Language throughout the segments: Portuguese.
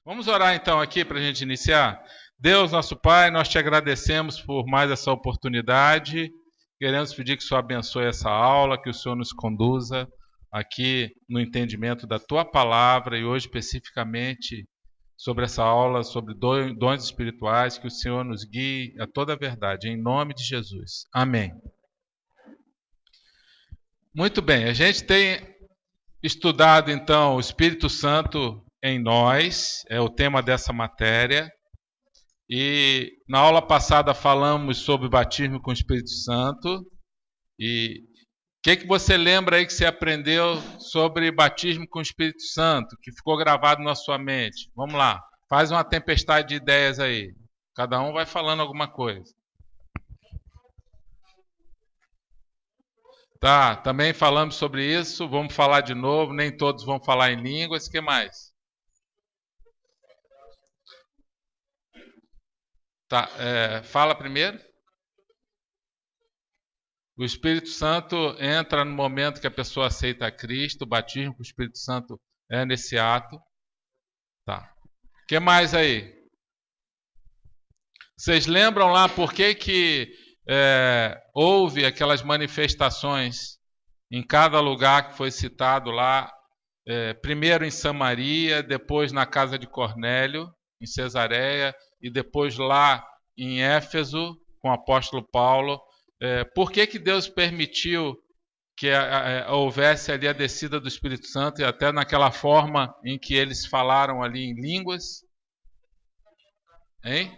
Vamos orar então aqui para a gente iniciar. Deus, nosso Pai, nós te agradecemos por mais essa oportunidade. Queremos pedir que o Senhor abençoe essa aula, que o Senhor nos conduza aqui no entendimento da Tua Palavra e hoje especificamente sobre essa aula, sobre dons espirituais, que o Senhor nos guie a toda a verdade, em nome de Jesus. Amém. Muito bem, a gente tem estudado então o Espírito Santo em nós, é o tema dessa matéria. E na aula passada falamos sobre batismo com o Espírito Santo. E o que você lembra aí que você aprendeu sobre batismo com o Espírito Santo, que ficou gravado na sua mente? Vamos lá, faz uma tempestade de ideias aí. Cada um vai falando alguma coisa. Tá, também falamos sobre isso, vamos falar de novo, nem todos vão falar em línguas, o que mais? Tá, fala primeiro. O Espírito Santo entra no momento que a pessoa aceita a Cristo, o batismo com o Espírito Santo é nesse ato. Tá. O que mais aí? Vocês lembram lá por que houve aquelas manifestações em cada lugar que foi citado lá, primeiro em Samaria, depois na casa de Cornélio, em Cesareia, e depois lá em Éfeso, com o apóstolo Paulo? Por que Deus permitiu que houvesse ali a descida do Espírito Santo e até naquela forma em que eles falaram ali em línguas? Hein?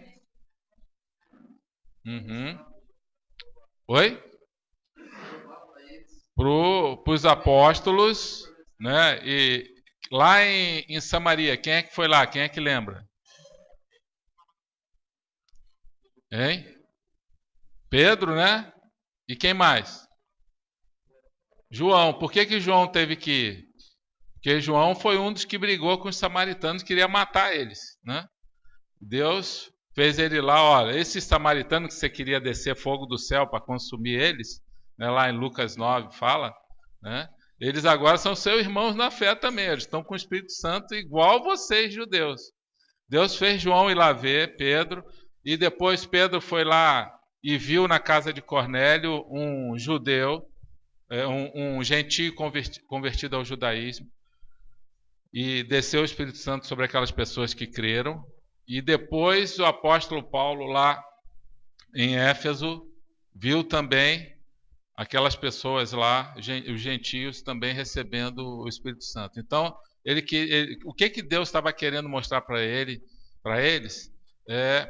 Oi? Para os apóstolos, né? E lá em Samaria, quem é que foi lá? Quem é que lembra? Hein? Pedro, né? E quem mais? João. Por que João teve que ir? Porque João foi um dos que brigou com os samaritanos, queria matar eles, né? Deus fez ele lá, olha, esses samaritanos que você queria descer fogo do céu para consumir eles, né, lá em Lucas 9 fala, né? Eles agora são seus irmãos na fé também, eles estão com o Espírito Santo igual vocês, judeus. Deus fez João ir lá ver Pedro, e depois Pedro foi lá e viu na casa de Cornélio um judeu, um gentio convertido ao judaísmo, e desceu o Espírito Santo sobre aquelas pessoas que creram. E depois o apóstolo Paulo lá em Éfeso viu também aquelas pessoas lá, os gentios, também recebendo o Espírito Santo. Então, o que Deus estava querendo mostrar para eles?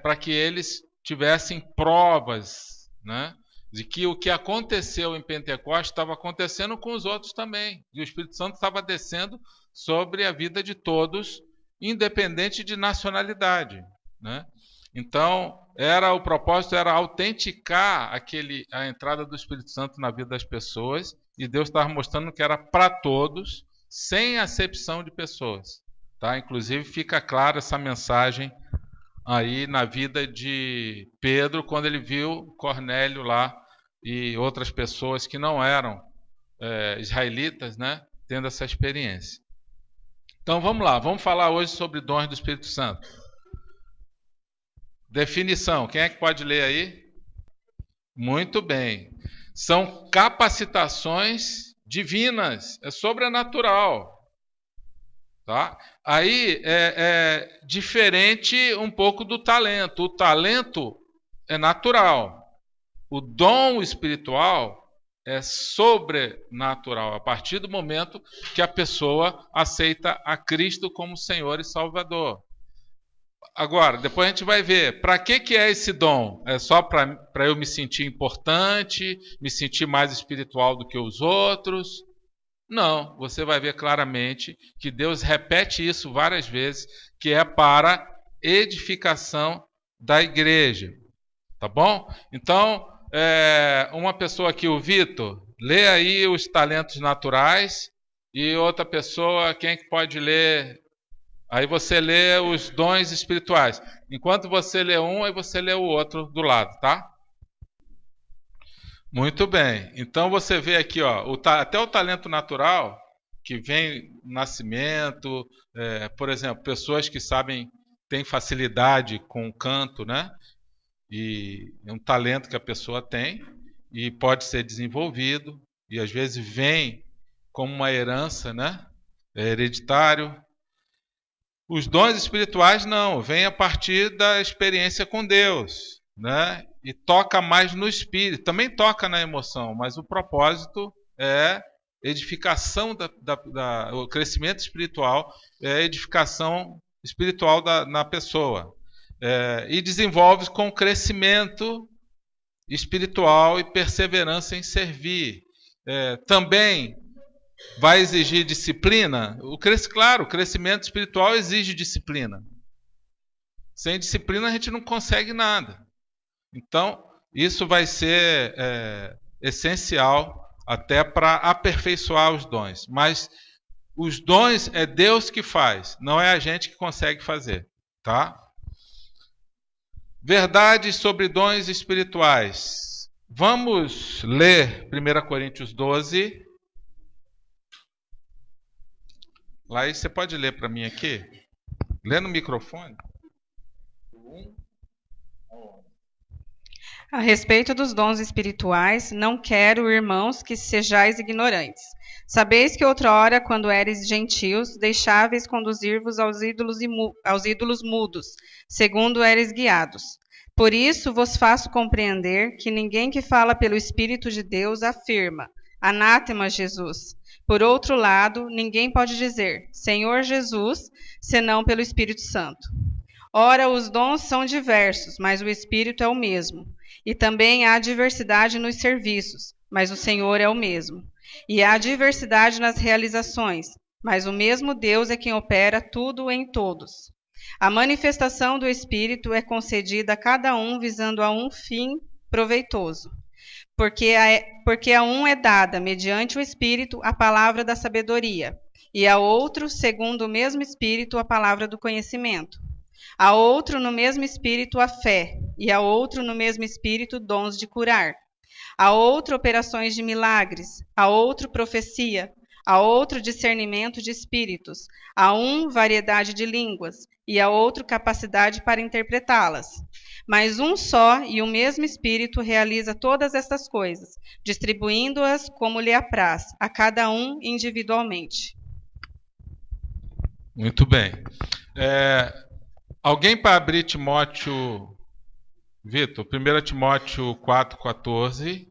Para que eles tivessem provas, né, de que o que aconteceu em Pentecostes estava acontecendo com os outros também. E o Espírito Santo estava descendo sobre a vida de todos, independente de nacionalidade, né? Então, o propósito era autenticar a entrada do Espírito Santo na vida das pessoas, e Deus estava mostrando que era para todos, sem acepção de pessoas, tá? Inclusive fica clara essa mensagem aí na vida de Pedro, quando ele viu Cornélio lá e outras pessoas que não eram israelitas, né, tendo essa experiência. Então vamos lá, vamos falar hoje sobre dons do Espírito Santo. Definição, quem é que pode ler aí? Muito bem. São capacitações divinas, é sobrenatural. Tá? Aí é diferente um pouco do talento. O talento é natural. O dom espiritual é sobrenatural, a partir do momento que a pessoa aceita a Cristo como Senhor e Salvador. Agora, depois a gente vai ver, para que é esse dom? É só para eu me sentir importante, me sentir mais espiritual do que os outros? Não, você vai ver claramente que Deus repete isso várias vezes, que é para edificação da igreja. Tá bom? Então, uma pessoa aqui, o Vitor, lê aí os talentos naturais, e outra pessoa, quem é que pode ler? Aí você lê os dons espirituais. Enquanto você lê um, aí você lê o outro do lado, tá? Muito bem. Então você vê aqui, ó, até o talento natural, que vem no nascimento, por exemplo, pessoas que têm facilidade com o canto, né? E é um talento que a pessoa tem e pode ser desenvolvido, e às vezes vem como uma herança, né? É hereditário. Os dons espirituais não, vem a partir da experiência com Deus, né? E toca mais no espírito, também toca na emoção, mas o propósito é edificação o crescimento espiritual, é a edificação espiritual na pessoa. E desenvolve com crescimento espiritual e perseverança em servir. Também vai exigir disciplina? Claro, o crescimento espiritual exige disciplina. Sem disciplina a gente não consegue nada. Então, isso vai ser essencial até para aperfeiçoar os dons. Mas os dons é Deus que faz, não é a gente que consegue fazer, tá? Verdades sobre dons espirituais. Vamos ler 1 Coríntios 12. Lá você pode ler para mim aqui? Lê no microfone. A respeito dos dons espirituais, não quero, irmãos, que sejais ignorantes. Sabeis que outrora, quando eres gentios, deixáveis conduzir-vos aos ídolos mudos, segundo eres guiados. Por isso vos faço compreender que ninguém que fala pelo Espírito de Deus afirma: Anátema Jesus. Por outro lado, ninguém pode dizer: Senhor Jesus, senão pelo Espírito Santo. Ora, os dons são diversos, mas o Espírito é o mesmo. E também há diversidade nos serviços, mas o Senhor é o mesmo. E há diversidade nas realizações, mas o mesmo Deus é quem opera tudo em todos. A manifestação do Espírito é concedida a cada um visando a um fim proveitoso. Porque a um é dada, mediante o Espírito, a palavra da sabedoria, e a outro, segundo o mesmo Espírito, a palavra do conhecimento. A outro, no mesmo Espírito, a fé, e a outro, no mesmo Espírito, dons de curar. A outro, operações de milagres. A outro, profecia. A outro, discernimento de espíritos. A um, variedade de línguas. E a outro, capacidade para interpretá-las. Mas um só e o mesmo Espírito realiza todas estas coisas, distribuindo-as como lhe apraz, a cada um individualmente. Muito bem. Alguém para abrir Timóteo, Vitor, 1 Timóteo 4,14.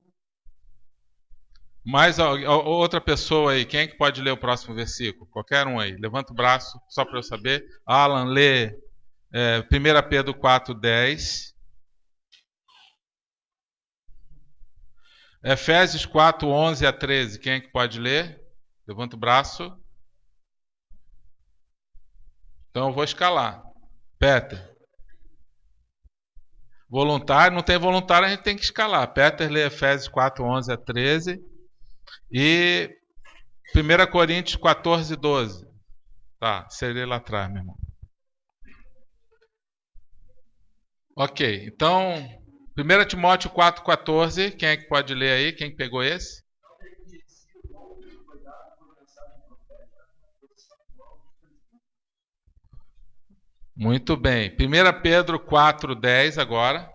Mais outra pessoa aí, quem é que pode ler o próximo versículo? Qualquer um aí, levanta o braço, só para eu saber. Alan, lê 1 Pedro 4,10. Efésios 4:11 a 13, quem é que pode ler? Levanta o braço. Então eu vou escalar. Peter. Voluntário, não tem voluntário, a gente tem que escalar. Peter lê Efésios 4:11 a 13. E 1 Coríntios 14:12. Tá, você lê lá atrás, meu irmão. Ok, então 1 Timóteo 4,14, quem é que pode ler aí? Quem pegou esse? Muito bem. 1 Pedro 4,10 agora.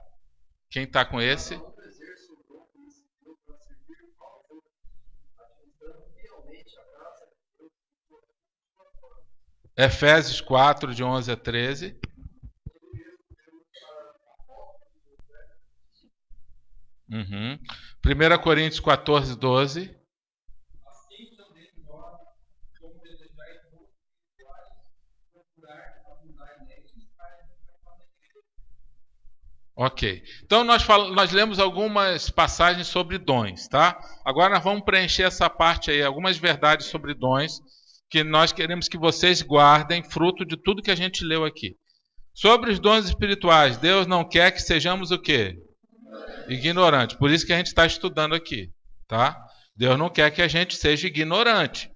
Quem está com esse? Efésios 4, de 11 a 13. Uhum. 1 Coríntios 14, 12. Ok. Então nós lemos algumas passagens sobre dons, tá? Agora nós vamos preencher essa parte aí, algumas verdades sobre dons que nós queremos que vocês guardem, fruto de tudo que a gente leu aqui. Sobre os dons espirituais, Deus não quer que sejamos o quê? Ignorante. Por isso que a gente está estudando aqui, tá? Deus não quer que a gente seja ignorante,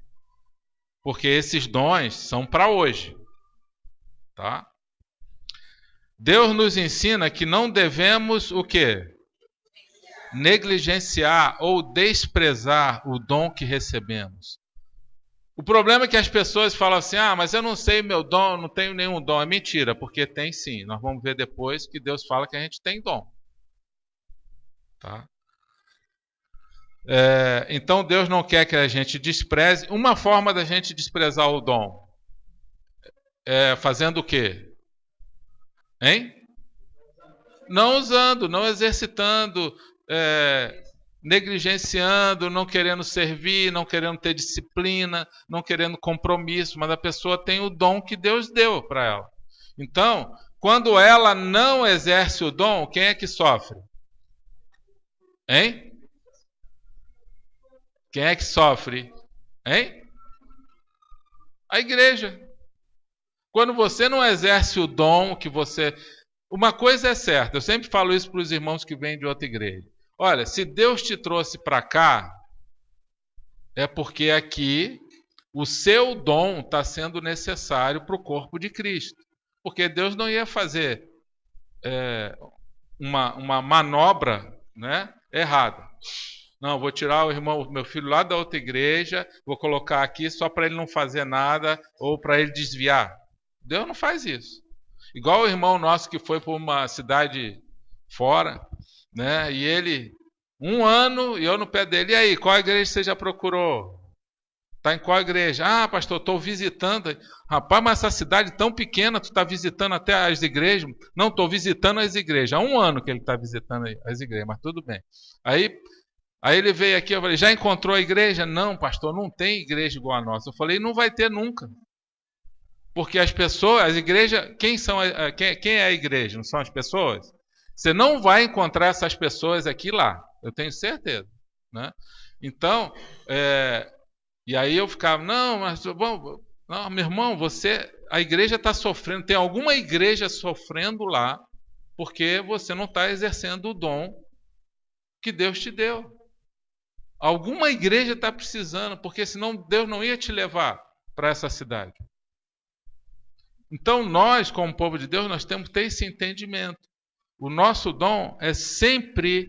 porque esses dons são para hoje, tá? Deus nos ensina que não devemos o quê? Negligenciar ou desprezar o dom que recebemos. O problema é que as pessoas falam assim, mas eu não sei meu dom, não tenho nenhum dom. É mentira, porque tem sim. Nós vamos ver depois que Deus fala que a gente tem dom. Tá? Então Deus não quer que a gente despreze. Uma forma da gente desprezar o dom é fazendo o quê? Hein? Não usando, não exercitando, negligenciando, não querendo servir, não querendo ter disciplina, não querendo compromisso, mas a pessoa tem o dom que Deus deu para ela. Então, quando ela não exerce o dom, quem é que sofre? Hein? Quem é que sofre? Hein? A igreja. Quando você não exerce o dom que você... Uma coisa é certa, eu sempre falo isso para os irmãos que vêm de outra igreja. Olha, se Deus te trouxe para cá, é porque aqui o seu dom está sendo necessário para o corpo de Cristo. Porque Deus não ia fazer uma manobra, né, errada. Não, vou tirar o meu filho lá da outra igreja, vou colocar aqui só para ele não fazer nada ou para ele desviar. Deus não faz isso. Igual o irmão nosso que foi para uma cidade fora, né? E ele, 1 ano, e eu no pé dele, e aí, qual igreja você já procurou? Está em qual igreja? Pastor, estou visitando. Rapaz, mas essa cidade tão pequena, tu está visitando até as igrejas? Não, estou visitando as igrejas. Há 1 ano que ele está visitando as igrejas, mas tudo bem. Aí ele veio aqui, eu falei, já encontrou a igreja? Não, pastor, não tem igreja igual a nossa. Eu falei, não vai ter nunca. Porque as pessoas, as igrejas, quem é a igreja? Não são as pessoas? Você não vai encontrar essas pessoas aqui lá, eu tenho certeza, né? Então, e aí eu ficava, não, meu irmão, a igreja está sofrendo, tem alguma igreja sofrendo lá, porque você não está exercendo o dom que Deus te deu. Alguma igreja está precisando, porque senão Deus não ia te levar para essa cidade. Então nós, como povo de Deus, nós temos que ter esse entendimento. O nosso dom é sempre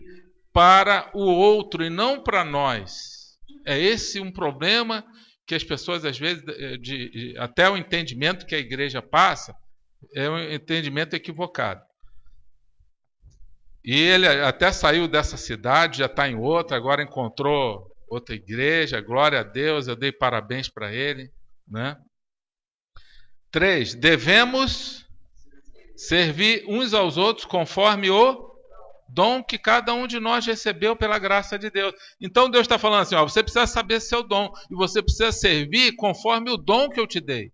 para o outro e não para nós. É esse um problema que as pessoas, às vezes, até o entendimento que a igreja passa, é um entendimento equivocado. E ele até saiu dessa cidade, já está em outra, agora encontrou outra igreja, glória a Deus, eu dei parabéns para ele, né? 3, devemos servir uns aos outros conforme o dom que cada um de nós recebeu pela graça de Deus. Então Deus está falando assim, você precisa saber seu dom e você precisa servir conforme o dom que eu te dei.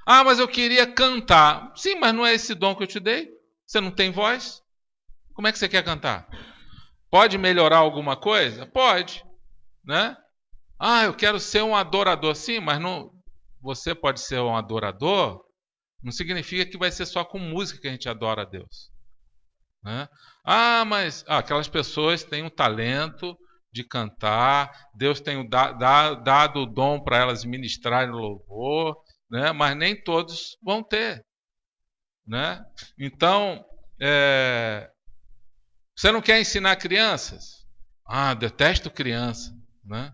Mas eu queria cantar. Sim, mas não é esse dom que eu te dei? Você não tem voz? Como é que você quer cantar? Pode melhorar alguma coisa? Pode, né? Eu quero ser um adorador. Sim, mas não... Você pode ser um adorador, não significa que vai ser só com música que a gente adora a Deus, né? Mas aquelas pessoas têm um talento de cantar, Deus tem dado o dom para elas ministrarem louvor, né? Mas nem todos vão ter, né? Então, você não quer ensinar crianças? Detesto criança, né?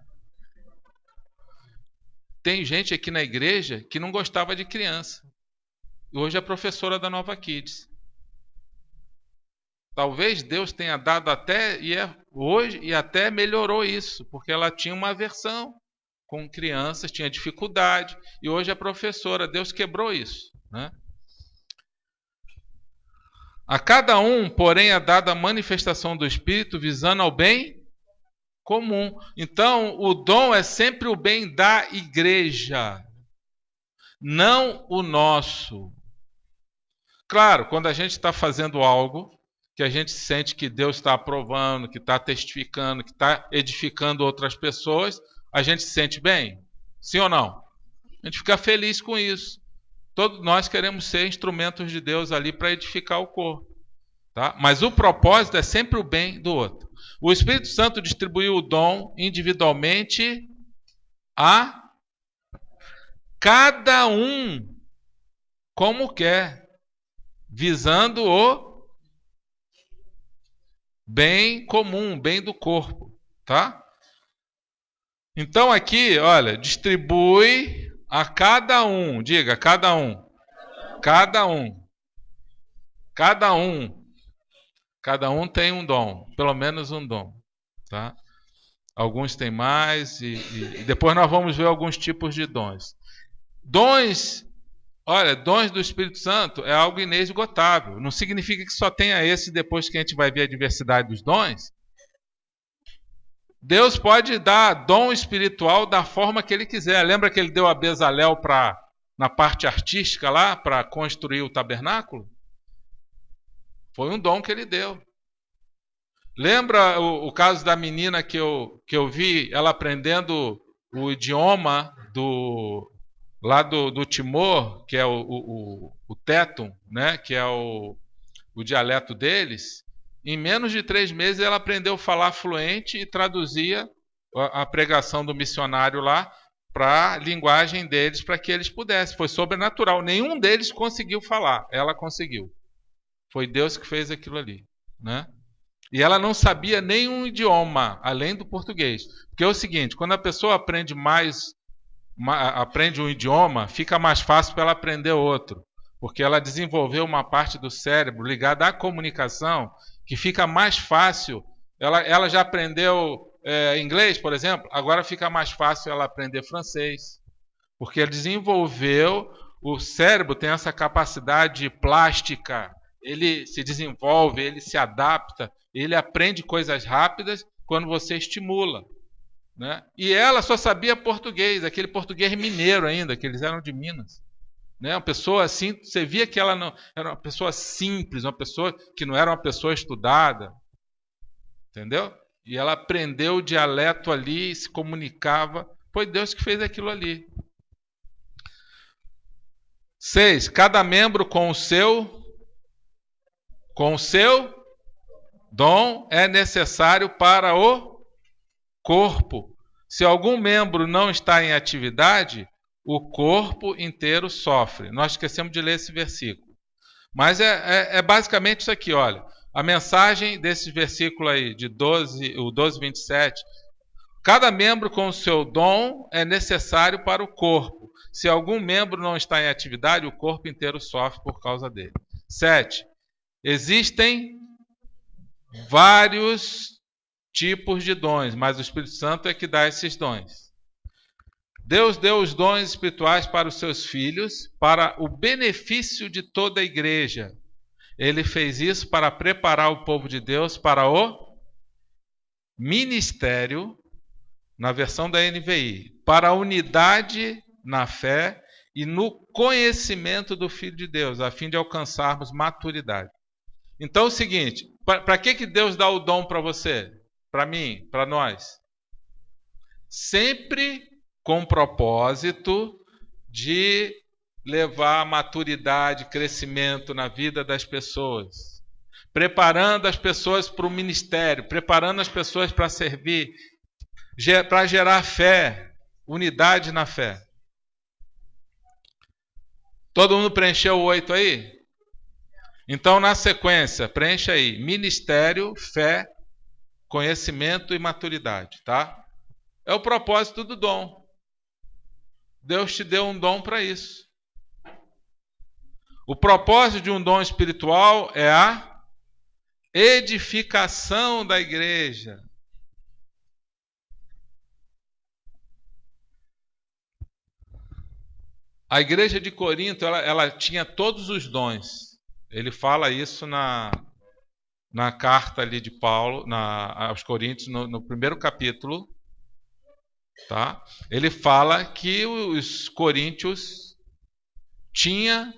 Tem gente aqui na igreja que não gostava de criança. Hoje é professora da Nova Kids. Talvez Deus tenha dado hoje e até melhorou isso, porque ela tinha uma aversão com crianças, tinha dificuldade, e hoje é professora. Deus quebrou isso, né? A cada um, porém, é dada a manifestação do Espírito visando ao bem comum. Então, o dom é sempre o bem da igreja, não o nosso. Claro, quando a gente está fazendo algo que a gente sente que Deus está aprovando, que está testificando, que está edificando outras pessoas, a gente se sente bem? Sim ou não? A gente fica feliz com isso. Todos nós queremos ser instrumentos de Deus ali para edificar o corpo, tá? Mas o propósito é sempre o bem do outro. O Espírito Santo distribuiu o dom individualmente a cada um como quer, visando o bem comum, bem do corpo, tá? Então aqui, olha, distribui a cada um. Diga, cada um. Cada um. Cada um. Cada um tem um dom, pelo menos um dom, tá? Alguns têm mais e depois nós vamos ver alguns tipos de dons. Dons, olha, dons do Espírito Santo é algo inesgotável. Não significa que só tenha esse depois que a gente vai ver a diversidade dos dons. Deus pode dar dom espiritual da forma que Ele quiser. Lembra que Ele deu a Bezalel na parte artística lá, para construir o tabernáculo? Foi um dom que Ele deu. Lembra o caso da menina que eu vi, ela aprendendo o idioma lá do Timor, que é o Tetum, né? Que é o dialeto deles. Em menos de 3 meses ela aprendeu a falar fluente e traduzia a pregação do missionário lá para a linguagem deles, para que eles pudessem. Foi sobrenatural. Nenhum deles conseguiu falar. Ela conseguiu. Foi Deus que fez aquilo ali, né? E ela não sabia nenhum idioma, além do português. Porque é o seguinte, quando a pessoa aprende um idioma, fica mais fácil para ela aprender outro. Porque ela desenvolveu uma parte do cérebro ligada à comunicação, que fica mais fácil. Ela já aprendeu inglês, por exemplo, agora fica mais fácil ela aprender francês. Porque ela desenvolveu, o cérebro tem essa capacidade plástica, ele se desenvolve, ele se adapta, ele aprende coisas rápidas quando você estimula, né? E ela só sabia português, aquele português mineiro ainda, que eles eram de Minas, né? Uma pessoa assim, você via que ela não era uma pessoa simples, uma pessoa que não era uma pessoa estudada, entendeu? E ela aprendeu o dialeto ali, se comunicava. Foi Deus que fez aquilo ali. 6. Cada membro com o seu dom é necessário para o corpo. Se algum membro não está em atividade, o corpo inteiro sofre. Nós esquecemos de ler esse versículo. Mas é basicamente isso aqui, olha. A mensagem desse versículo aí, o 12, 27. Cada membro com o seu dom é necessário para o corpo. Se algum membro não está em atividade, o corpo inteiro sofre por causa dele. 7. Existem vários tipos de dons, mas o Espírito Santo é que dá esses dons. Deus deu os dons espirituais para os seus filhos, para o benefício de toda a igreja. Ele fez isso para preparar o povo de Deus para o ministério, na versão da NVI, para a unidade na fé e no conhecimento do Filho de Deus, a fim de alcançarmos maturidade. Então é o seguinte, para que Deus dá o dom para você? Para mim? Para nós? Sempre com o propósito de levar maturidade, crescimento na vida das pessoas. Preparando as pessoas para o ministério, preparando as pessoas para servir, para gerar fé, unidade na fé. Todo mundo preencheu o 8 aí? Então, na sequência, preencha aí: ministério, fé, conhecimento e maturidade, tá? É o propósito do dom. Deus te deu um dom para isso. O propósito de um dom espiritual é a edificação da igreja. A igreja de Corinto, ela tinha todos os dons. Ele fala isso na carta ali de Paulo, aos Coríntios, no primeiro capítulo. Tá? Ele fala que os coríntios tinham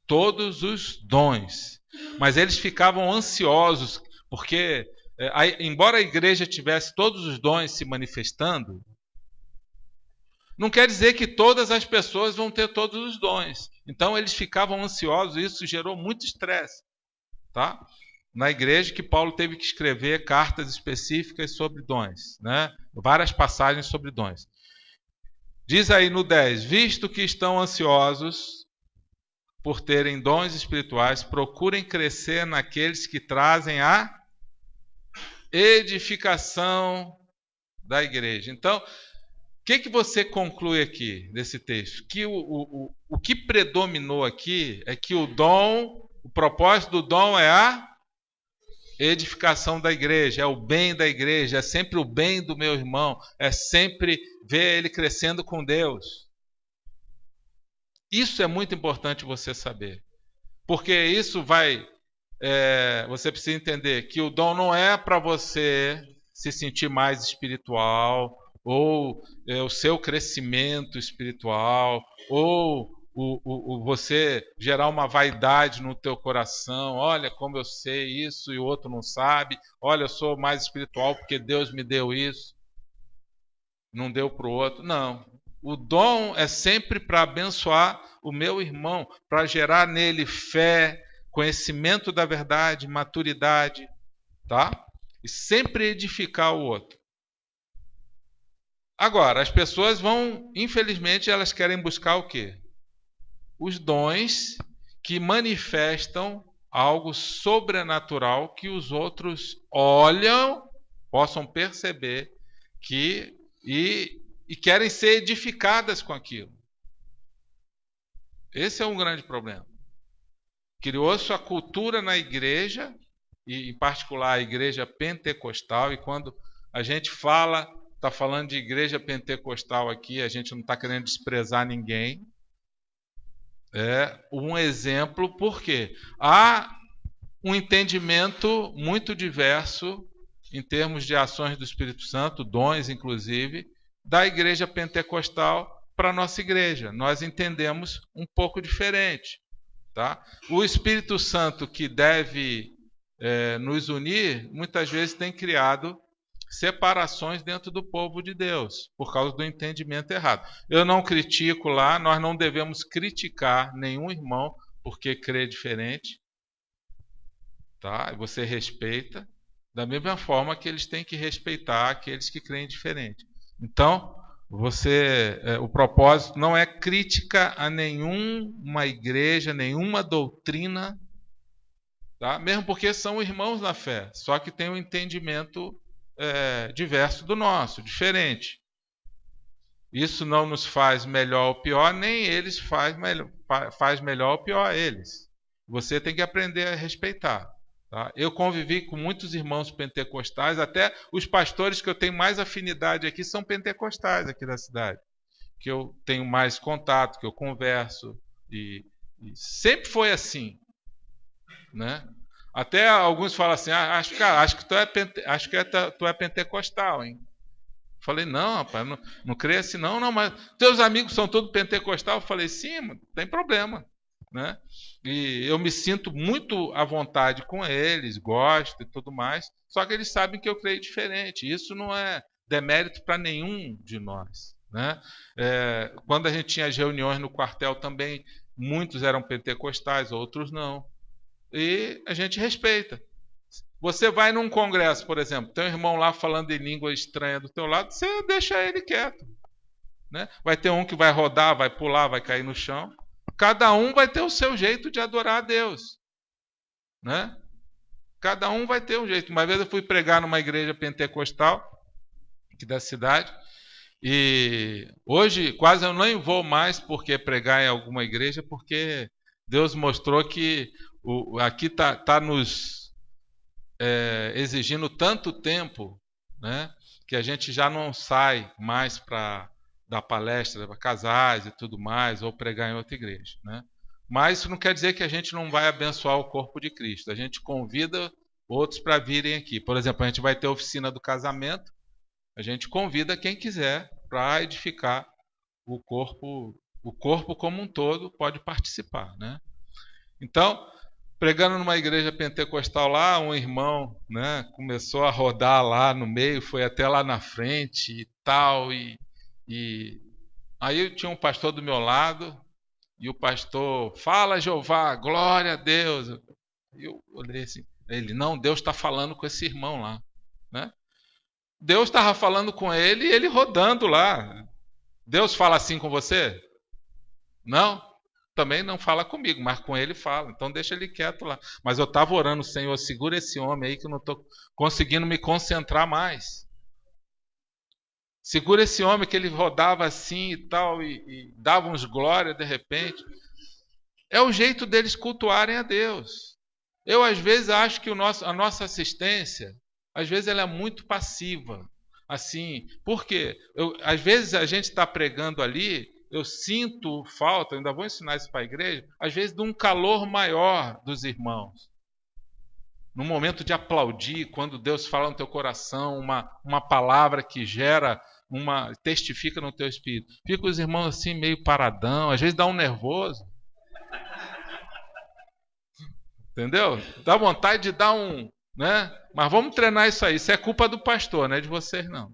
todos os dons, mas eles ficavam ansiosos, porque, embora a igreja tivesse todos os dons se manifestando, não quer dizer que todas as pessoas vão ter todos os dons. Então eles ficavam ansiosos e isso gerou muito estresse, tá? Na igreja, que Paulo teve que escrever cartas específicas sobre dons, né? Várias passagens sobre dons. Diz aí no 10: visto que estão ansiosos por terem dons espirituais, procurem crescer naqueles que trazem a edificação da igreja. Então, que você conclui aqui desse texto? Que o que predominou aqui é que o propósito do dom é a edificação da igreja, é o bem da igreja, é sempre o bem do meu irmão, é sempre ver ele crescendo com Deus. Isso é muito importante você saber, porque isso você precisa entender que o dom não é para você se sentir mais espiritual, ou o seu crescimento espiritual, ou você gerar uma vaidade no teu coração. Olha como eu sei isso e o outro não sabe. Olha, eu sou mais espiritual porque Deus me deu isso, não deu para o outro. Não. O dom é sempre para abençoar o meu irmão, para gerar nele fé, conhecimento da verdade, maturidade, tá? E sempre edificar o outro. Agora, as pessoas infelizmente, elas querem buscar o quê? Os dons que manifestam algo sobrenatural que os outros olham, possam perceber e querem ser edificadas com aquilo. Esse é um grande problema. Criou-se a cultura na igreja, e em particular a igreja pentecostal, e quando a gente está falando de igreja pentecostal aqui, a gente não está querendo desprezar ninguém. É um exemplo, porque há um entendimento muito diverso em termos de ações do Espírito Santo, dons inclusive, da igreja pentecostal para a nossa igreja. Nós entendemos um pouco diferente. Tá? O Espírito Santo, que deve nos unir, muitas vezes tem criado separações dentro do povo de Deus, por causa do entendimento errado. Eu não critico lá, nós não devemos criticar nenhum irmão porque crê diferente. Tá? Você respeita, da mesma forma que eles têm que respeitar aqueles que creem diferente. Então, o propósito não é crítica a nenhuma igreja, nenhuma doutrina, tá? Mesmo porque são irmãos na fé, só que tem um entendimento diverso do nosso, diferente. Isso não nos faz melhor ou pior, nem eles faz melhor ou pior a eles. Você tem que aprender a respeitar. Tá? Eu convivi com muitos irmãos pentecostais, até os pastores que eu tenho mais afinidade aqui são pentecostais aqui da cidade, que eu tenho mais contato, que eu converso, e sempre foi assim, né? Até alguns falam assim, acho que tu é pentecostal, hein? Falei, não, rapaz, não creio assim não, mas teus amigos são todos pentecostal? Eu falei, sim, não tem problema, né? E eu me sinto muito à vontade com eles, gosto e tudo mais, só que eles sabem que eu creio diferente. Isso não é demérito para nenhum de nós, né? Quando a gente tinha as reuniões no quartel também, muitos eram pentecostais, outros não. E a gente respeita. Você vai num congresso, por exemplo, tem um irmão lá falando em língua estranha do teu lado, você deixa ele quieto, né? Vai ter um que vai rodar, vai pular, vai cair no chão. Cada um vai ter o seu jeito de adorar a Deus, né? Cada um vai ter um jeito. Uma vez eu fui pregar numa igreja pentecostal aqui da cidade, e hoje quase eu nem vou mais porque pregar em alguma igreja, porque Deus mostrou que aqui está nos exigindo tanto tempo, né, que a gente já não sai mais para dar palestra para casais e tudo mais, ou pregar em outra igreja, né? Mas isso não quer dizer que a gente não vai abençoar o corpo de Cristo. A gente convida outros para virem aqui. Por exemplo, a gente vai ter a oficina do casamento, a gente convida quem quiser para edificar o corpo como um todo pode participar, né? Então, pregando numa igreja pentecostal lá, um irmão, né, começou a rodar lá no meio, foi até lá na frente e tal, e aí eu tinha um pastor do meu lado, e o pastor, fala Jeová, glória a Deus. Eu olhei assim, ele, não, Deus está falando com esse irmão lá, né? Deus estava falando com ele e ele rodando lá. Deus fala assim com você? Não? Também não fala comigo, mas com ele fala. Então deixa ele quieto lá. Mas eu estava orando, Senhor, segura esse homem aí que eu não estou conseguindo me concentrar mais. Segura esse homem que ele rodava assim e tal, e dava uns glória de repente. É o jeito deles cultuarem a Deus. Eu, às vezes, acho que a nossa assistência, às vezes, ela é muito passiva. Assim, por quê? Às vezes, a gente está pregando ali, eu sinto falta, ainda vou ensinar isso para a igreja, às vezes, de um calor maior dos irmãos. No momento de aplaudir, quando Deus fala no teu coração, uma palavra que gera, testifica no teu espírito. Fica os irmãos assim, meio paradão, às vezes dá um nervoso. Entendeu? Dá vontade de dar né? Mas vamos treinar isso aí. Isso é culpa do pastor, não é de vocês não.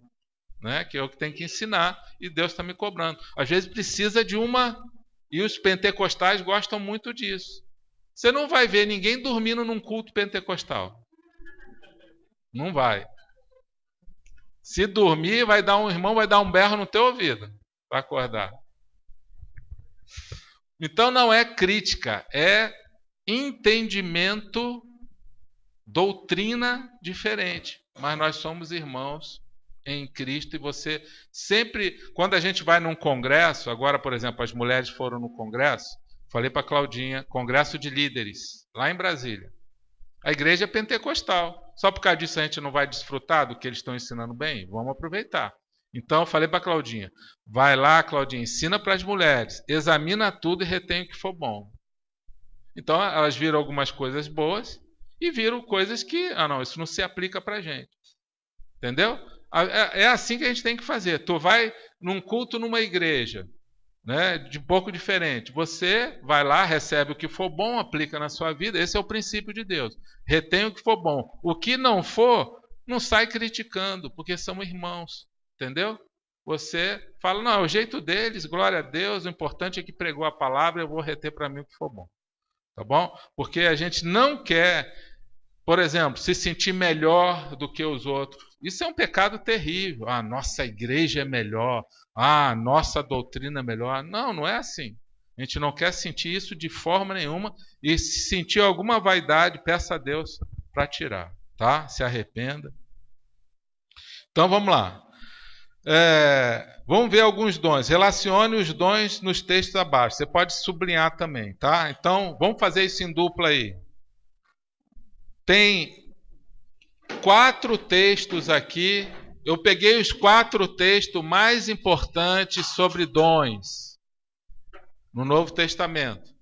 Né? Que eu que tenho que ensinar e Deus está me cobrando. Às vezes precisa de e os pentecostais gostam muito disso. Você não vai ver ninguém dormindo num culto pentecostal. Não vai. Se dormir, irmão vai dar um berro no teu ouvido para acordar. Então não é crítica, é entendimento, doutrina diferente. Mas nós somos irmãos em Cristo e você sempre, quando a gente vai num congresso, agora, por exemplo, as mulheres foram no congresso, falei para a Claudinha, congresso de líderes, lá em Brasília. A igreja é pentecostal. Só por causa disso a gente não vai desfrutar do que eles estão ensinando bem? Vamos aproveitar. Então eu falei para a Claudinha, vai lá, Claudinha, ensina para as mulheres, examina tudo e retém o que for bom. Então elas viram algumas coisas boas e viram coisas que, não, isso não se aplica para a gente. Entendeu? É assim que a gente tem que fazer. Tu vai num culto numa igreja, né, de pouco diferente. Você vai lá, recebe o que for bom, aplica na sua vida. Esse é o princípio de Deus. Retém o que for bom. O que não for, não sai criticando, porque são irmãos. Entendeu? Você fala, não, é o jeito deles, glória a Deus, o importante é que pregou a palavra, eu vou reter para mim o que for bom. Tá bom? Porque a gente não quer, por exemplo, se sentir melhor do que os outros. Isso é um pecado terrível. Nossa igreja é melhor. Nossa doutrina é melhor. Não, não é assim. A gente não quer sentir isso de forma nenhuma. E se sentir alguma vaidade, peça a Deus para tirar. Tá? Se arrependa. Então vamos lá. Vamos ver alguns dons. Relacione os dons nos textos abaixo. Você pode sublinhar também, tá? Então, vamos fazer isso em dupla aí. Tem 4 textos aqui. Eu peguei os 4 textos mais importantes sobre dons no Novo Testamento.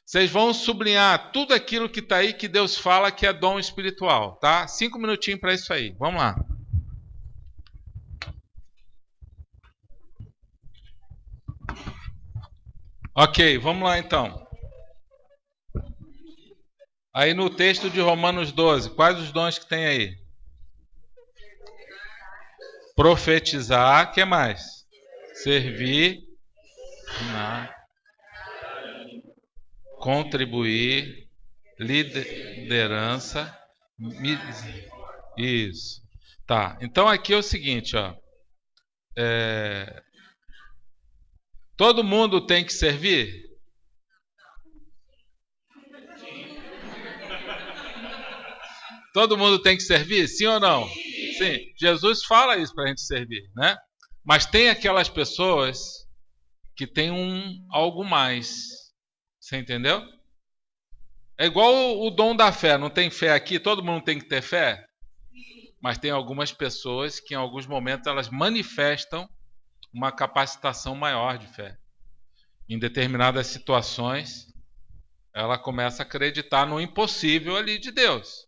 Vocês vão sublinhar tudo aquilo que está aí que Deus fala que é dom espiritual, tá? 5 minutinhos para isso aí. Vamos lá. Ok, vamos lá então. Aí no texto de Romanos 12, quais os dons que tem aí? Profetizar, o que mais? Servir, contribuir, liderança, isso. Tá, então aqui é o seguinte, ó. Todo mundo tem que servir? Todo mundo tem que servir? Sim ou não? Sim. Jesus fala isso para a gente servir, né? Mas tem aquelas pessoas que têm algo mais. Você entendeu? É igual o dom da fé. Não tem fé aqui? Todo mundo tem que ter fé? Mas tem algumas pessoas que em alguns momentos elas manifestam uma capacitação maior de fé. Em determinadas situações, ela começa a acreditar no impossível ali de Deus.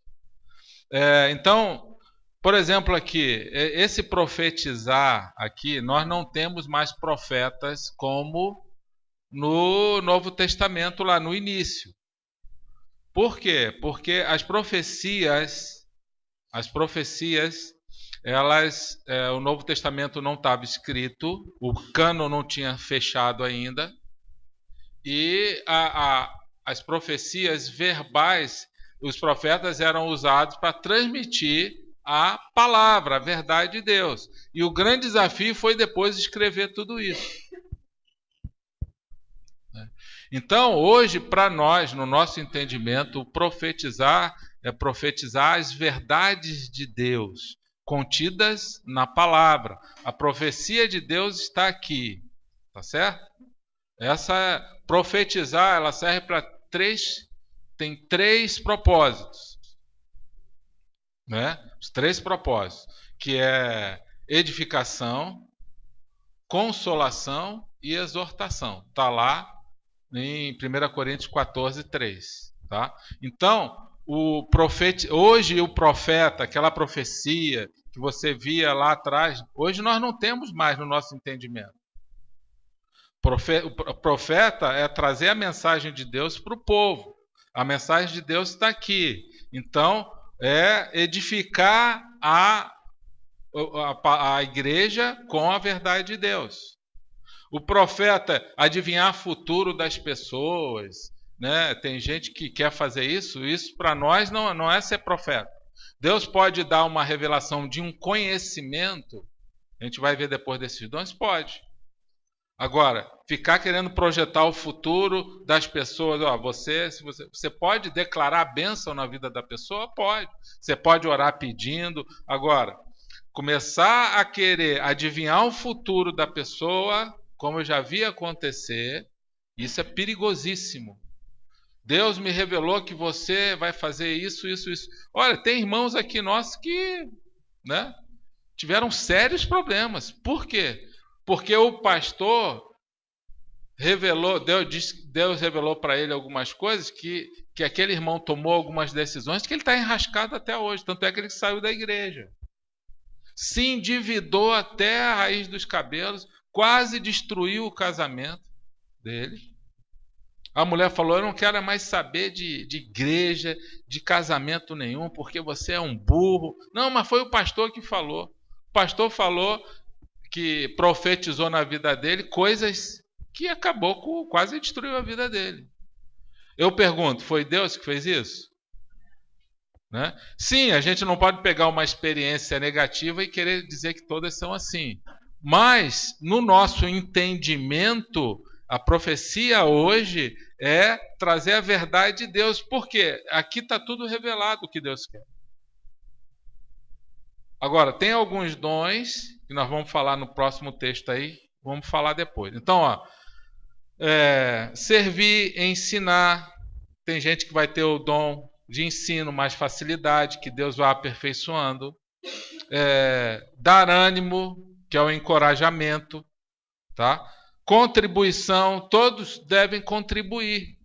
Então, por exemplo aqui, esse profetizar aqui, nós não temos mais profetas como no Novo Testamento lá no início. Por quê? Porque as profecias, o Novo Testamento não estava escrito, o cânon não tinha fechado ainda, e as profecias verbais, os profetas eram usados para transmitir a palavra, a verdade de Deus. E o grande desafio foi depois escrever tudo isso. Então, hoje, para nós, no nosso entendimento, profetizar é profetizar as verdades de Deus, contidas na palavra. A profecia de Deus está aqui, tá certo? Profetizar, ela serve para tem 3 propósitos, né? Os 3 propósitos, que é edificação, consolação e exortação. Está lá em 1 Coríntios 14, 3. Tá? Então, hoje o profeta, aquela profecia que você via lá atrás, hoje nós não temos mais no nosso entendimento. O profeta é trazer a mensagem de Deus para o povo. A mensagem de Deus está aqui. Então, é edificar a igreja com a verdade de Deus. O profeta adivinhar o futuro das pessoas, né? Tem gente que quer fazer isso. Isso para nós não é ser profeta. Deus pode dar uma revelação de um conhecimento. A gente vai ver depois desses dons, pode. Agora, ficar querendo projetar o futuro das pessoas, você pode declarar a bênção na vida da pessoa? Pode. Você pode orar pedindo. Agora, começar a querer adivinhar o futuro da pessoa, como eu já vi acontecer, isso é perigosíssimo. Deus me revelou que você vai fazer isso. Olha, tem irmãos aqui nossos que, né, tiveram sérios problemas. Por quê? Porque o pastor revelou, Deus revelou para ele algumas coisas que aquele irmão tomou algumas decisões que ele está enrascado até hoje. Tanto é que ele saiu da igreja. Se endividou até a raiz dos cabelos, quase destruiu o casamento dele. A mulher falou: eu não quero mais saber de igreja, de casamento nenhum, porque você é um burro. Não, mas foi o pastor que falou. O pastor falou que profetizou na vida dele coisas que quase destruiu a vida dele. Eu pergunto, foi Deus que fez isso? Né? Sim, a gente não pode pegar uma experiência negativa e querer dizer que todas são assim. Mas, no nosso entendimento, a profecia hoje é trazer a verdade de Deus. Por quê? Aqui está tudo revelado o que Deus quer. Agora, tem alguns dons que nós vamos falar no próximo texto aí, vamos falar depois. Então, servir, ensinar. Tem gente que vai ter o dom de ensino, mais facilidade, que Deus vai aperfeiçoando. Dar ânimo, que é o encorajamento. Tá? Contribuição, todos devem contribuir.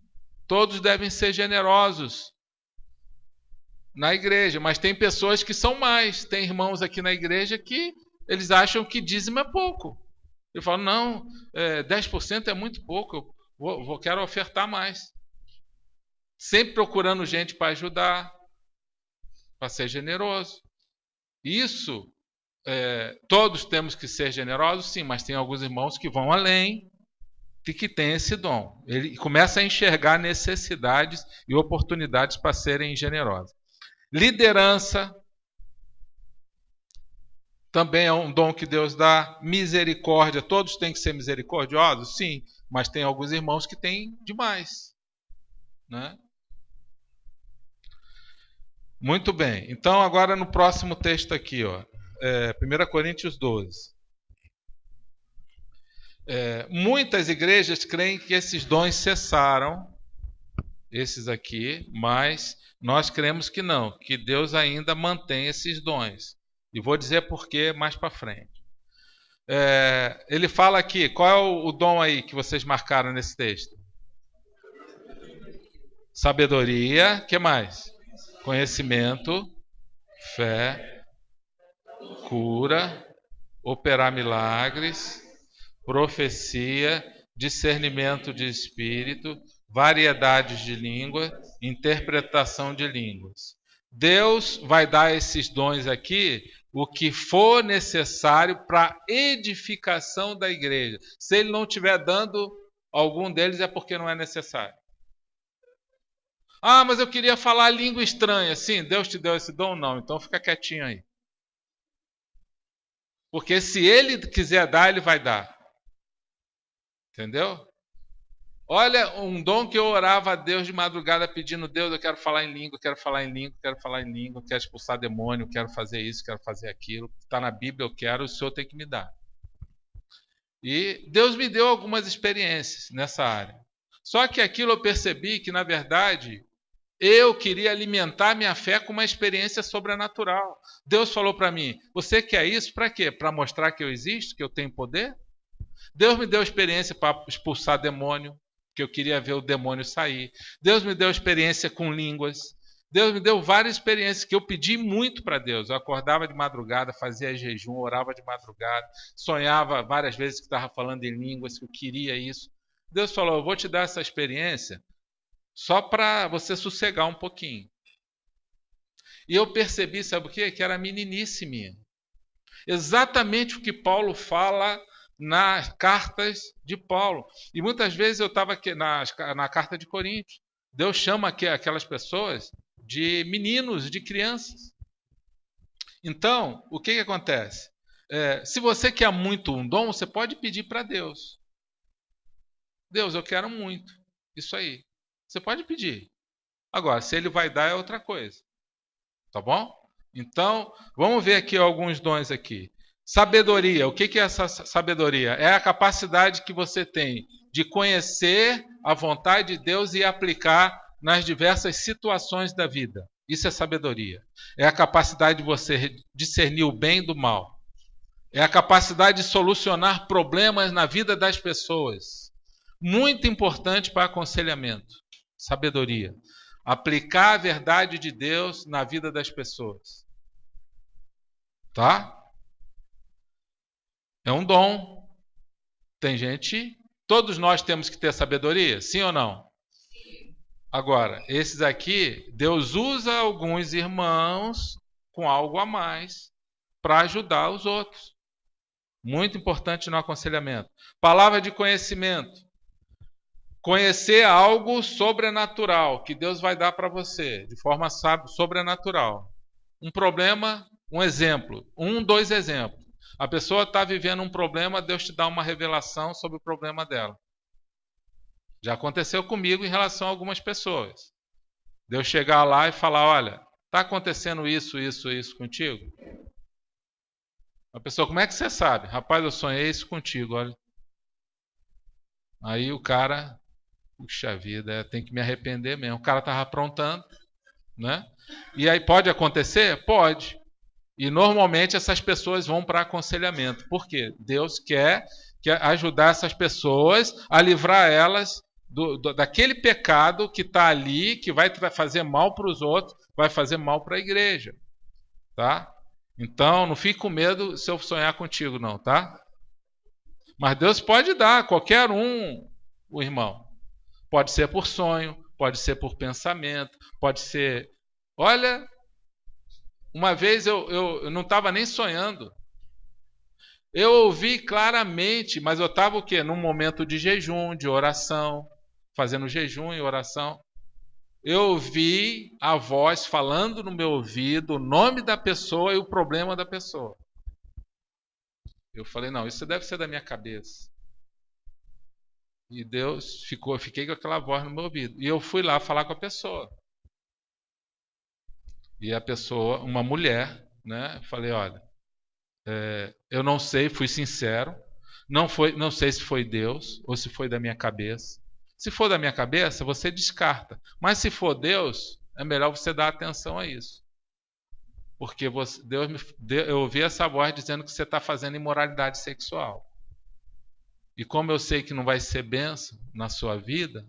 Todos devem ser generosos na igreja, mas tem pessoas que são mais. Tem irmãos aqui na igreja que eles acham que dízimo é pouco. Eu falo, não, 10% é muito pouco, eu quero ofertar mais. Sempre procurando gente para ajudar, para ser generoso. Isso, todos temos que ser generosos, sim, mas tem alguns irmãos que vão além e que têm esse dom. Ele começa a enxergar necessidades e oportunidades para serem generosos. Liderança também é um dom que Deus dá. Misericórdia, todos têm que ser misericordiosos? Sim, mas tem alguns irmãos que têm demais, né? Muito bem, então agora no próximo texto aqui, 1 Coríntios 12. Muitas igrejas creem que esses dons cessaram, esses aqui, mas nós cremos que não, que Deus ainda mantém esses dons. E vou dizer por quê mais para frente. Ele fala aqui, qual é o dom aí que vocês marcaram nesse texto? Sabedoria, que mais? Conhecimento, fé, cura, operar milagres, profecia, discernimento de espírito, variedades de língua, interpretação de línguas. Deus vai dar esses dons aqui, o que for necessário para a edificação da igreja. Se ele não estiver dando algum deles, é porque não é necessário. Ah, mas eu queria falar língua estranha. Sim, Deus te deu esse dom? Não, então fica quietinho aí. Porque se ele quiser dar, ele vai dar. Entendeu? Olha, um dom que eu orava a Deus de madrugada pedindo: Deus, eu quero falar em língua, quero falar em língua, quero falar em língua, quero expulsar demônio, quero fazer isso, quero fazer aquilo. Está na Bíblia, eu quero, o Senhor tem que me dar. E Deus me deu algumas experiências nessa área. Só que aquilo eu percebi que, na verdade, eu queria alimentar minha fé com uma experiência sobrenatural. Deus falou para mim: você quer isso para quê? Para mostrar que eu existo, que eu tenho poder? Deus me deu experiência para expulsar demônio, que eu queria ver o demônio sair. Deus me deu experiência com línguas. Deus me deu várias experiências que eu pedi muito para Deus. Eu acordava de madrugada, fazia jejum, orava de madrugada, sonhava várias vezes que estava falando em línguas, que eu queria isso. Deus falou: eu vou te dar essa experiência só para você sossegar um pouquinho. E eu percebi, sabe o quê? Que era meninice minha. Exatamente o que Paulo fala nas cartas de Paulo. E muitas vezes eu estava aqui na carta de Coríntios. Deus chama aquelas pessoas de meninos, de crianças. Então, o que acontece? Se você quer muito um dom, você pode pedir para Deus. Deus, eu quero muito. Isso aí. Você pode pedir. Agora, se ele vai dar é outra coisa. Tá bom? Então, vamos ver aqui alguns dons aqui. Sabedoria. O que é essa sabedoria? É a capacidade que você tem de conhecer a vontade de Deus e aplicar nas diversas situações da vida. Isso é sabedoria. É a capacidade de você discernir o bem do mal. É a capacidade de solucionar problemas na vida das pessoas. Muito importante para aconselhamento. Sabedoria. Aplicar a verdade de Deus na vida das pessoas. Tá? É um dom. Tem gente... Todos nós temos que ter sabedoria? Sim ou não? Sim. Agora, esses aqui, Deus usa alguns irmãos com algo a mais para ajudar os outros. Muito importante no aconselhamento. Palavra de conhecimento. Conhecer algo sobrenatural que Deus vai dar para você, de forma sobrenatural. Um problema, um exemplo. 2 exemplos. A pessoa está vivendo um problema, Deus te dá uma revelação sobre o problema dela. Já aconteceu comigo em relação a algumas pessoas. Deus chegar lá e falar: olha, está acontecendo isso contigo? A pessoa: como é que você sabe? Rapaz, eu sonhei isso contigo, olha. Aí o cara... Puxa vida, tem que me arrepender mesmo. O cara estava aprontando, né? E aí pode acontecer? Pode. E normalmente essas pessoas vão para aconselhamento. Por quê? Deus quer ajudar essas pessoas a livrar elas daquele pecado que está ali, que vai fazer mal para os outros, vai fazer mal para a igreja. Tá? Então, não fique com medo se eu sonhar contigo, não, tá? Mas Deus pode dar, qualquer um, o irmão. Pode ser por sonho, pode ser por pensamento, pode ser... Olha, uma vez eu não estava nem sonhando. Eu ouvi claramente, mas eu estava o quê? Num momento de jejum, de oração, fazendo jejum e oração. Eu ouvi a voz falando no meu ouvido o nome da pessoa e o problema da pessoa. Eu falei: não, isso deve ser da minha cabeça. E Deus fiquei com aquela voz no meu ouvido. E eu fui lá falar com a pessoa. E a pessoa, uma mulher, né? Falei: olha, eu não sei, fui sincero. Não sei se foi Deus ou se foi da minha cabeça. Se for da minha cabeça, você descarta. Mas se for Deus, é melhor você dar atenção a isso. Porque eu ouvi essa voz dizendo que você está fazendo imoralidade sexual. E como eu sei que não vai ser bênção na sua vida,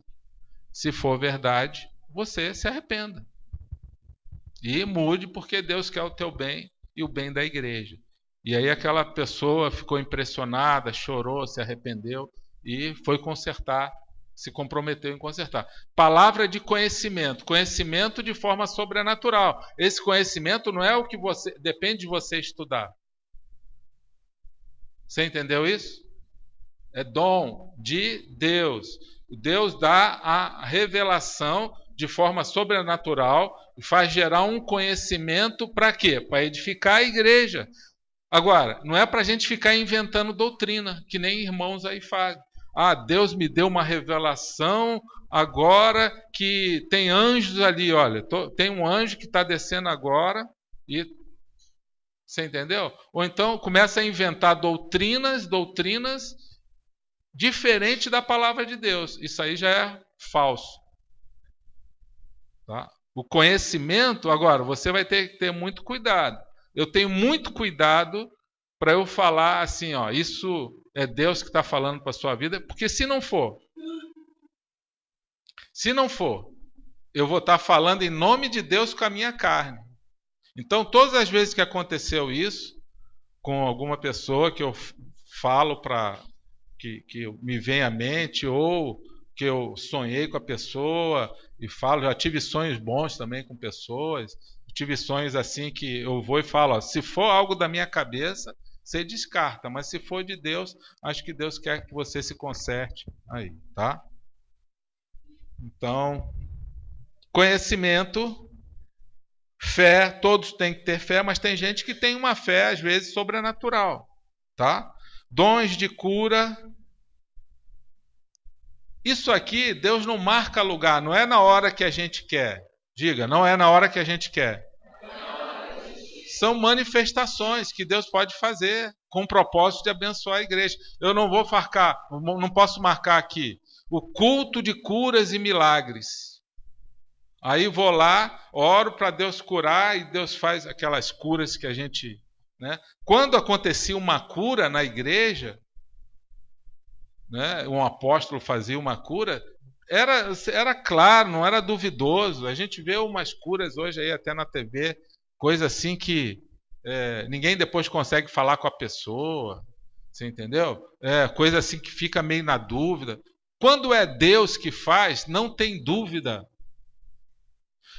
se for verdade, você se arrependa. E mude, porque Deus quer o teu bem e o bem da igreja. E aí aquela pessoa ficou impressionada, chorou, se arrependeu e foi consertar, se comprometeu em consertar. Palavra de conhecimento, conhecimento de forma sobrenatural. Esse conhecimento não é o que depende de você estudar. Você entendeu isso? É dom de Deus. Deus dá a revelação de forma sobrenatural e faz gerar um conhecimento para quê? Para edificar a igreja. Agora, não é para a gente ficar inventando doutrina, que nem irmãos aí fazem. Ah, Deus me deu uma revelação agora que tem anjos ali, olha, tem um anjo que está descendo agora e você entendeu? Ou então começa a inventar doutrinas diferentes da palavra de Deus. Isso aí já é falso. Tá? O conhecimento, agora, você vai ter que ter muito cuidado. Eu tenho muito cuidado para eu falar assim, ó, isso é Deus que está falando para a sua vida, porque se não for, eu vou estar falando em nome de Deus com a minha carne. Então, todas as vezes que aconteceu isso, com alguma pessoa que eu falo para que me vem à mente, ou que eu sonhei com a pessoa e falo, já tive sonhos bons também com pessoas, tive sonhos assim que eu vou e falo, ó, se for algo da minha cabeça, você descarta, mas se for de Deus, acho que Deus quer que você se conserte aí, tá? Então, conhecimento, fé, todos têm que ter fé, mas tem gente que tem uma fé, às vezes, sobrenatural, tá? Dons de cura. Isso aqui, Deus não marca lugar, não é na hora que a gente quer. Diga, não é na hora que a gente quer. São manifestações que Deus pode fazer com o propósito de abençoar a igreja. Eu não posso marcar aqui o culto de curas e milagres. Aí vou lá, oro para Deus curar e Deus faz aquelas curas que a gente... Né? Quando acontecia uma cura na igreja, né, um apóstolo fazia uma cura, era claro, não era duvidoso. A gente vê umas curas hoje aí até na TV, coisa assim que ninguém depois consegue falar com a pessoa, você entendeu? Coisa assim que fica meio na dúvida. Quando é Deus que faz, não tem dúvida.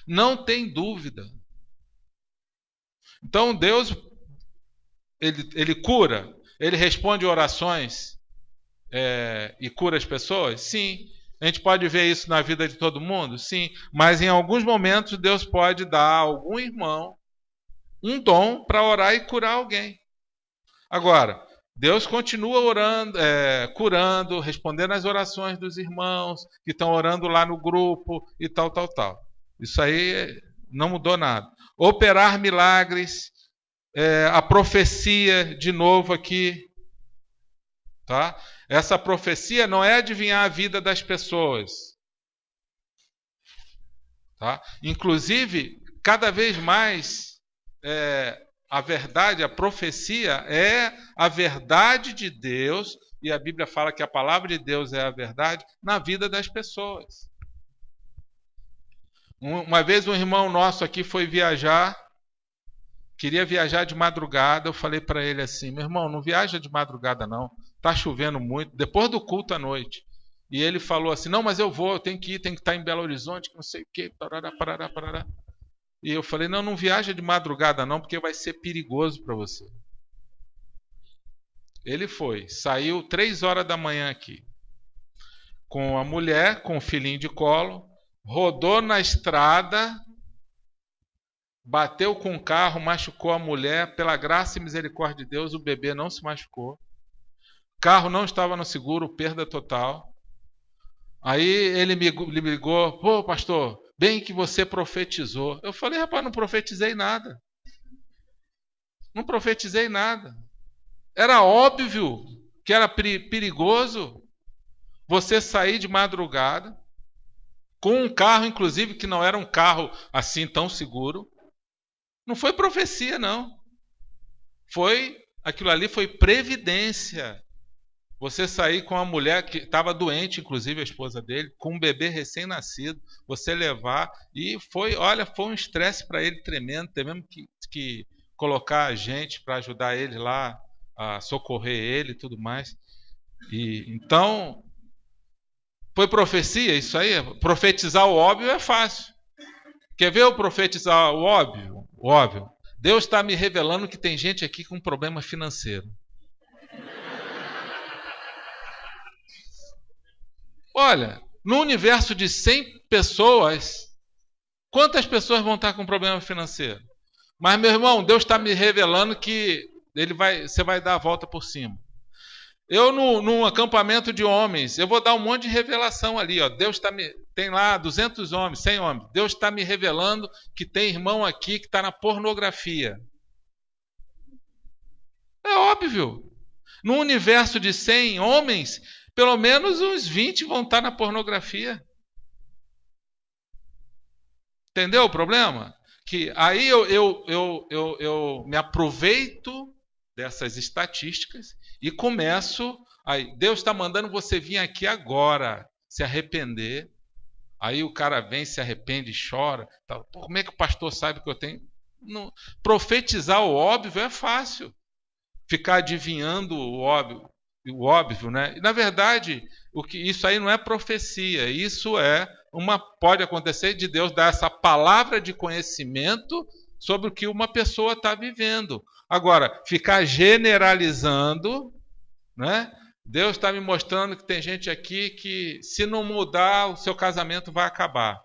Não tem dúvida. Então Deus, ele cura, ele responde orações e cura as pessoas? Sim. A gente pode ver isso na vida de todo mundo? Sim. Mas em alguns momentos Deus pode dar a algum irmão um dom para orar e curar alguém. Agora, Deus continua orando, curando, respondendo às orações dos irmãos que estão orando lá no grupo e tal. Isso aí não mudou nada. Operar milagres, a profecia, de novo aqui. Tá? Essa profecia não é adivinhar a vida das pessoas. Tá? Inclusive, cada vez mais, a verdade, a profecia é a verdade de Deus, e a Bíblia fala que a palavra de Deus é a verdade na vida das pessoas. Uma vez um irmão nosso aqui foi viajar, queria viajar de madrugada. Eu falei para ele assim: meu irmão, não viaja de madrugada não, está chovendo muito, depois do culto à noite. E ele falou assim: não, mas eu vou, eu tenho que ir, tenho que estar em Belo Horizonte, que não sei o quê, parará. E eu falei: não viaja de madrugada não, porque vai ser perigoso para você. Ele foi, saiu 3 horas da manhã aqui, com a mulher, com o filhinho de colo, rodou na estrada, bateu com o carro, machucou a mulher. Pela graça e misericórdia de Deus, o bebê não se machucou. O carro não estava no seguro, perda total. Aí ele me ligou: pô, pastor, bem que você profetizou. Eu falei: rapaz, não profetizei nada. Não profetizei nada. Era óbvio que era perigoso você sair de madrugada, com um carro, inclusive, que não era um carro assim tão seguro. Não foi profecia, não. Aquilo ali foi previdência. Você sair com uma mulher que estava doente, inclusive a esposa dele, com um bebê recém-nascido, você levar, e foi um estresse para ele tremendo. Tivemos que colocar a gente para ajudar ele lá, a socorrer ele e tudo mais. Então, foi profecia isso aí? Profetizar o óbvio é fácil. Quer ver eu profetizar o óbvio? O óbvio. Deus está me revelando que tem gente aqui com problema financeiro. Olha, no universo de 100 pessoas, quantas pessoas vão estar com problema financeiro? Mas, meu irmão, Deus está me revelando que você vai dar a volta por cima. Eu num acampamento de homens, eu vou dar um monte de revelação ali, ó. Deus tem lá 200 homens, 100 homens. Deus está me revelando que tem irmão aqui que está na pornografia. É óbvio. No universo de 100 homens, pelo menos uns 20 vão estar na pornografia. Entendeu o problema? Que aí eu me aproveito dessas estatísticas e começo. Aí, Deus está mandando você vir aqui agora, se arrepender. Aí o cara vem, se arrepende, chora. Tá. Pô, como é que o pastor sabe que eu tenho? Não, profetizar o óbvio é fácil. Ficar adivinhando o óbvio, né? E, na verdade, isso aí não é profecia. Isso pode acontecer de Deus dar essa palavra de conhecimento sobre o que uma pessoa está vivendo. Agora, ficar generalizando, né? Deus está me mostrando que tem gente aqui que, se não mudar, o seu casamento vai acabar.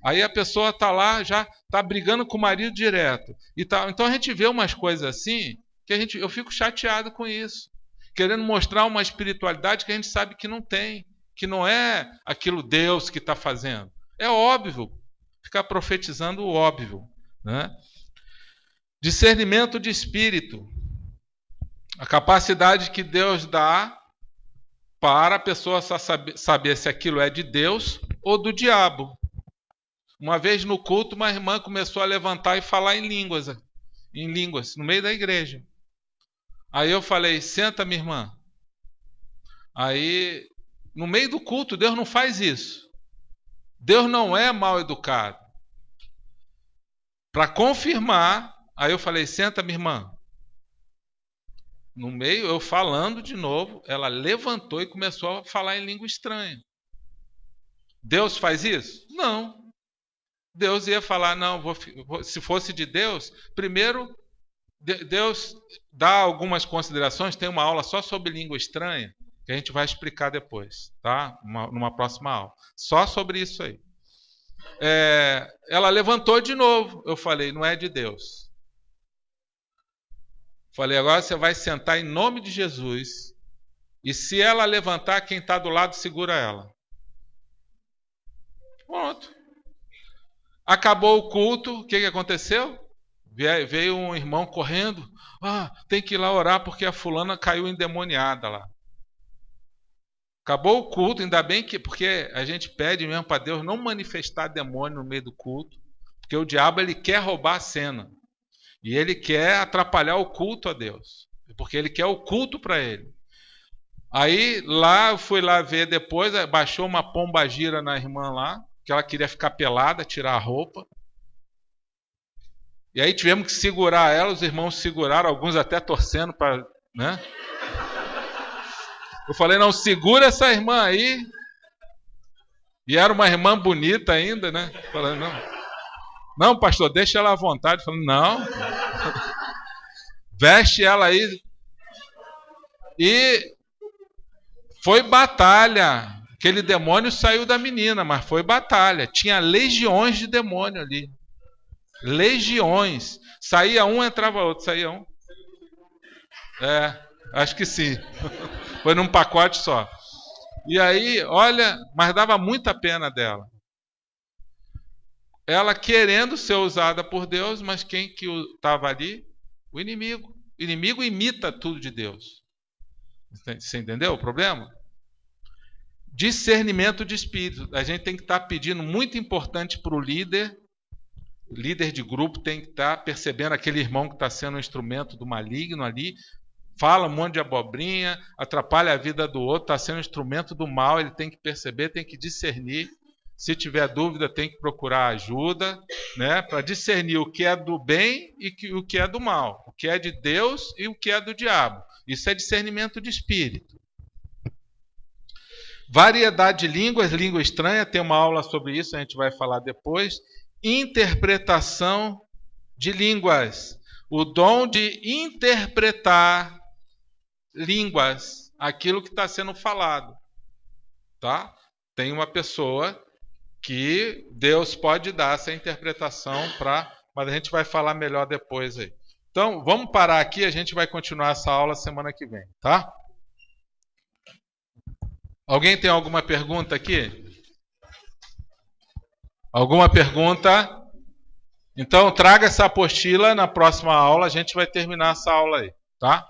Aí a pessoa está lá, já está brigando com o marido direto. Então a gente vê umas coisas assim, que eu fico chateado com isso. Querendo mostrar uma espiritualidade que a gente sabe que não tem. Que não é aquilo Deus que está fazendo. É óbvio. Ficar profetizando o óbvio, né? Discernimento de espírito. A capacidade que Deus dá para a pessoa só saber se aquilo é de Deus ou do diabo. Uma vez no culto, uma irmã começou a levantar e falar em línguas, no meio da igreja. Aí eu falei, senta, minha irmã. Aí, no meio do culto, Deus não faz isso. Deus não é mal educado. Para confirmar, aí eu falei, senta, minha irmã. No meio, eu falando de novo, ela levantou e começou a falar em língua estranha. Deus faz isso? Não. Deus ia falar, não, se fosse de Deus, primeiro, Deus dá algumas considerações, tem uma aula só sobre língua estranha, que a gente vai explicar depois, tá? Numa próxima aula. Só sobre isso aí. Ela levantou de novo. Eu falei, não é de Deus. Falei, agora você vai sentar em nome de Jesus. E se ela levantar, quem está do lado segura ela. Pronto. Acabou o culto, o que aconteceu? Veio um irmão correndo. Tem que ir lá orar porque a fulana caiu endemoniada lá. Acabou o culto, ainda bem que... Porque a gente pede mesmo para Deus não manifestar demônio no meio do culto. Porque o diabo ele quer roubar a cena. E ele quer atrapalhar o culto a Deus. Porque ele quer o culto para ele. Aí lá, eu fui lá ver depois, baixou uma pombagira na irmã lá, que ela queria ficar pelada, tirar a roupa. E aí tivemos que segurar ela, os irmãos seguraram, alguns até torcendo para, né? Eu falei, não, segura essa irmã aí. E era uma irmã bonita ainda, né? Falando, não, pastor, deixa ela à vontade. Falando, não. Veste ela aí. E foi batalha. Aquele demônio saiu da menina, mas foi batalha. Tinha legiões de demônio ali. Legiões. Saía um, entrava outro. Saía um. Acho que sim. Foi num pacote só. E aí, olha, mas dava muita pena dela. Ela querendo ser usada por Deus, mas quem que estava ali? O inimigo. O inimigo imita tudo de Deus. Você entendeu o problema? Discernimento de espírito. A gente tem que estar pedindo, muito importante para o líder de grupo, tem que estar percebendo aquele irmão que está sendo um instrumento do maligno ali, fala um monte de abobrinha, atrapalha a vida do outro, está sendo um instrumento do mal, ele tem que perceber, tem que discernir. Se tiver dúvida, tem que procurar ajuda, né, para discernir o que é do bem e o que é do mal, o que é de Deus e o que é do diabo. Isso é discernimento de espírito. Variedade de línguas, língua estranha, tem uma aula sobre isso, a gente vai falar depois. Interpretação de línguas. O dom de interpretar línguas, aquilo que está sendo falado. Tá? Tem uma pessoa que Deus pode dar essa interpretação mas a gente vai falar melhor depois aí. Então, vamos parar aqui, a gente vai continuar essa aula semana que vem, tá? Alguém tem alguma pergunta aqui? Alguma pergunta? Então, traga essa apostila na próxima aula. A gente vai terminar essa aula aí, tá?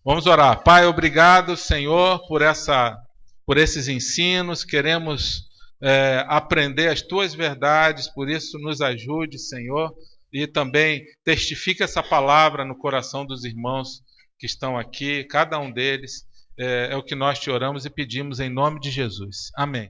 Vamos orar. Pai, obrigado, Senhor, por esses ensinos. Queremos aprender as tuas verdades, por isso nos ajude, Senhor, e também testifica essa palavra no coração dos irmãos que estão aqui, cada um deles. É o que nós te oramos e pedimos em nome de Jesus. Amém.